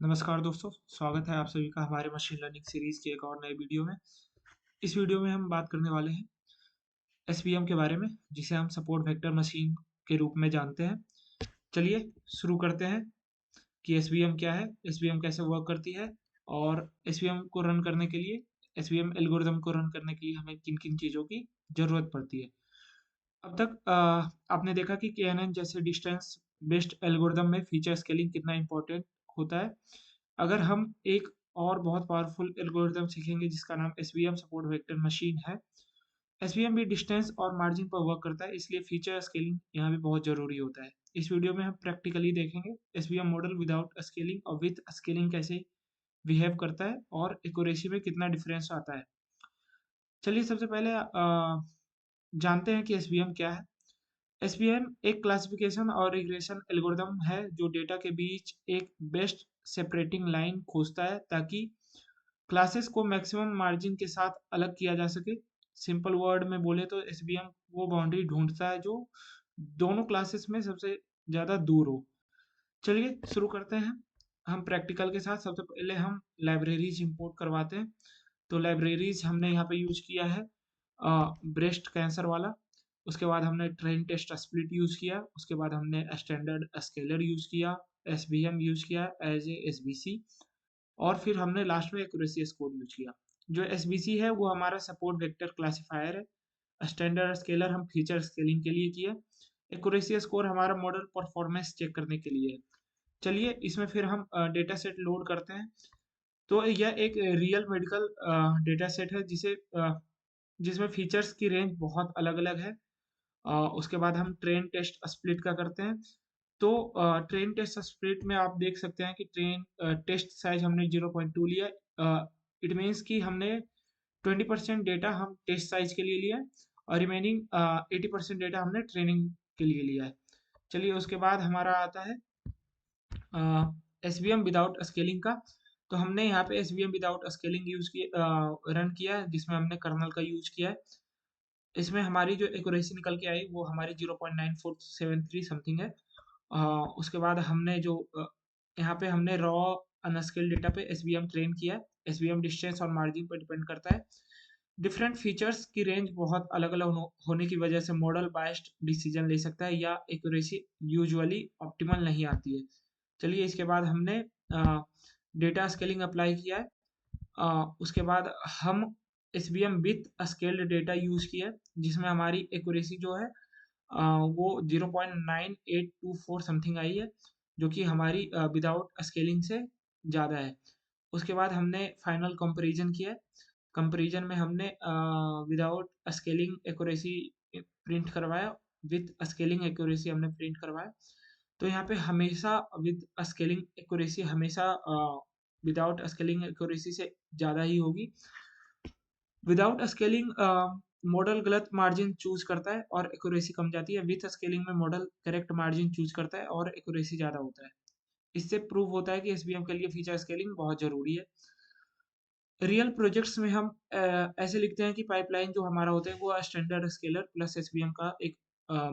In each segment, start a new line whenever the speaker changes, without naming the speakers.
नमस्कार दोस्तों, स्वागत है आप सभी का हमारे मशीन लर्निंग सीरीज़ के एक और नए वीडियो में। इस वीडियो में हम बात करने वाले हैं एसवीएम के बारे में, जिसे हम सपोर्ट वेक्टर मशीन के रूप में जानते हैं। चलिए शुरू करते हैं कि एसवीएम क्या है, एसवीएम कैसे वर्क करती है और एसवीएम को रन करने के लिए, एसवीएम एल्गोरिदम को रन करने के लिए हमें किन-किन चीज़ों की ज़रूरत पड़ती है। अब तक आपने देखा कि केएनएन जैसे डिस्टेंस बेस्ड एल्गोरिदम में फीचर स्केलिंग कितना इम्पोर्टेंट होता है। अगर हम एक और बहुत पावरफुल एल्गोरिदम सीखेंगे जिसका नाम एसवीएम सपोर्ट वेक्टर मशीन है। एसवीएम भी डिस्टेंस और मार्जिन पर वर्क करता है, इसलिए फीचर स्केलिंग यहाँ भी बहुत ज़रूरी होता है। इस वीडियो में हम प्रैक्टिकली देखेंगे एसवीएम मॉडल विदाउट स्केलिंग और विथ स्केलिंग कैसे बिहेव करता है और एक्यूरेसी में कितना डिफरेंस आता है। चलिए सबसे पहले जानते हैं कि एसवीएम क्या है। एसवीएम एक क्लासिफिकेशन और रिग्रेशन एल्गोरिदम है जो डेटा के बीच एक बेस्ट सेपरेटिंग लाइन खोजता है ताकि क्लासेस को मैक्सिमम मार्जिन के साथ अलग किया जा सके। सिंपल वर्ड में बोले तो एसवीएम वो बाउंड्री ढूंढता है जो दोनों क्लासेस में सबसे ज़्यादा दूर हो। चलिए शुरू करते हैं हम प्रैक्टिकल के साथ। सबसे पहले हम लाइब्रेरीज इंपोर्ट करवाते हैं। तो लाइब्रेरीज हमने यहाँ पे यूज किया है ब्रेस्ट कैंसर वाला। उसके बाद हमने ट्रेन टेस्ट स्प्लिट यूज़ किया। उसके बाद हमने स्टैंडर्ड स्केलर यूज़ किया, एसवीएम यूज़ किया एज ए एसबीसी, और फिर हमने लास्ट में एक्यूरेसी स्कोर यूज़ किया। जो एसबीसी है वो हमारा सपोर्ट वेक्टर क्लासिफायर है। स्टैंडर्ड स्केलर हम फीचर स्केलिंग के लिए किया। एक्यूरेसी स्कोर हमारा मॉडल परफॉर्मेंस चेक करने के लिए है। चलिए इसमें फिर हम डेटा सेट लोड करते हैं। तो यह एक रियल मेडिकल डेटा सेट है जिसमें फीचर्स की रेंज बहुत अलग-अलग है। उसके बाद हम ट्रेन टेस्ट स्प्लिट का करते हैं। तो ट्रेन टेस्ट स्प्लिट में आप देख सकते हैं कि टेस्ट साइज़ हमने 0.2 लिया। इट मीन्स कि हमने 20% डेटा हम टेस्ट साइज़ के लिए लिया है और रिमेनिंग 80% डेटा हमने ट्रेनिंग के लिए लिया है। चलिए उसके बाद हमारा आता है एसवीएम विदाउट स्केलिंग का। तो हमने यहाँ पे एसवीएम विदाउट स्केलिंग रन किया है, जिसमें हमने कर्नल का यूज़ किया है। इसमें हमारी जो एक्यूरेसी निकल के आई वो हमारी 0.9473 समथिंग है। उसके बाद हमने जो यहाँ पे हमने रॉ अनस्केल्ड डेटा पे एसवीएम ट्रेन किया है। एसवीएम डिस्टेंस और मार्जिन पर डिपेंड करता है। डिफरेंट फीचर्स की रेंज बहुत अलग-अलग होने की वजह से मॉडल बायस्ड डिसीजन ले सकता है या एक्यूरेसी यूजुअली ऑप्टिमल नहीं आती है। चलिए इसके बाद हमने डेटा स्केलिंग अप्लाई किया है। उसके बाद हम SVM with scaled data use किया है, जिसमें हमारी एक्यूरेसी जो है वो 0.9824 समथिंग आई है, जो कि हमारी विदाउट स्केलिंग से ज़्यादा है। उसके बाद हमने फाइनल कंपैरिजन किया है। कंपैरिजन में हमने विदाउट स्केलिंग एक्यूरेसी प्रिंट करवाया, विथ स्केलिंग एक्यूरेसी हमने प्रिंट करवाया। तो यहाँ पे हमेशा विद स्केलिंग एक्यूरेसी हमेशा विदाउट स्केलिंग एक्यूरेसी से ज़्यादा ही होगी। विदाउट स्केलिंग मॉडल गलत मार्जिन चूज करता है और एक्यूरेसी कम जाती है। विथ स्केलिंग में मॉडल करेक्ट मार्जिन चूज करता है और एक्यूरेसी ज़्यादा होता है। इससे प्रूव होता है कि एसवीएम के लिए फीचर स्केलिंग बहुत ज़रूरी है। रियल प्रोजेक्ट्स में हम ऐसे लिखते हैं कि पाइपलाइन जो हमारा होता है वो स्टैंडर्ड स्केलर प्लस एसवीएम का एक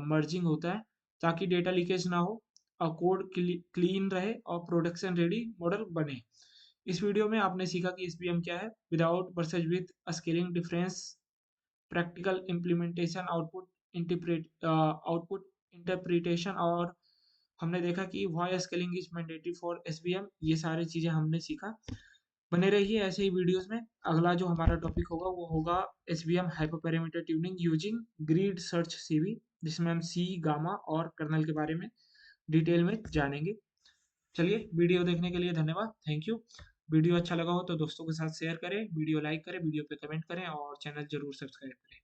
मर्जिंग होता है, ताकि डेटा लीकेज ना हो और कोड क्लीन रहे और प्रोडक्शन रेडी मॉडल बने। इस वीडियो में आपने सीखा कि एसवीएम क्या है, without versus with scaling difference, practical implementation, output interpretation, और हमने देखा कि why scaling is mandatory for SVM. ये सारी चीज़ें हमने सीखा। बने रहिए ऐसे ही वीडियोस में। अगला जो हमारा टॉपिक होगा वो होगा SVM hyper parameter tuning using grid search CV, जिसमें हम सी, गामा और कर्नल के बारे में डिटेल में जानेंगे। चलिए वीडियो देखने के लिए धन्यवाद, थैंक यू। वीडियो अच्छा लगा हो तो दोस्तों के साथ शेयर करें, वीडियो लाइक करें, वीडियो पे कमेंट करें और चैनल जरूर सब्सक्राइब करें।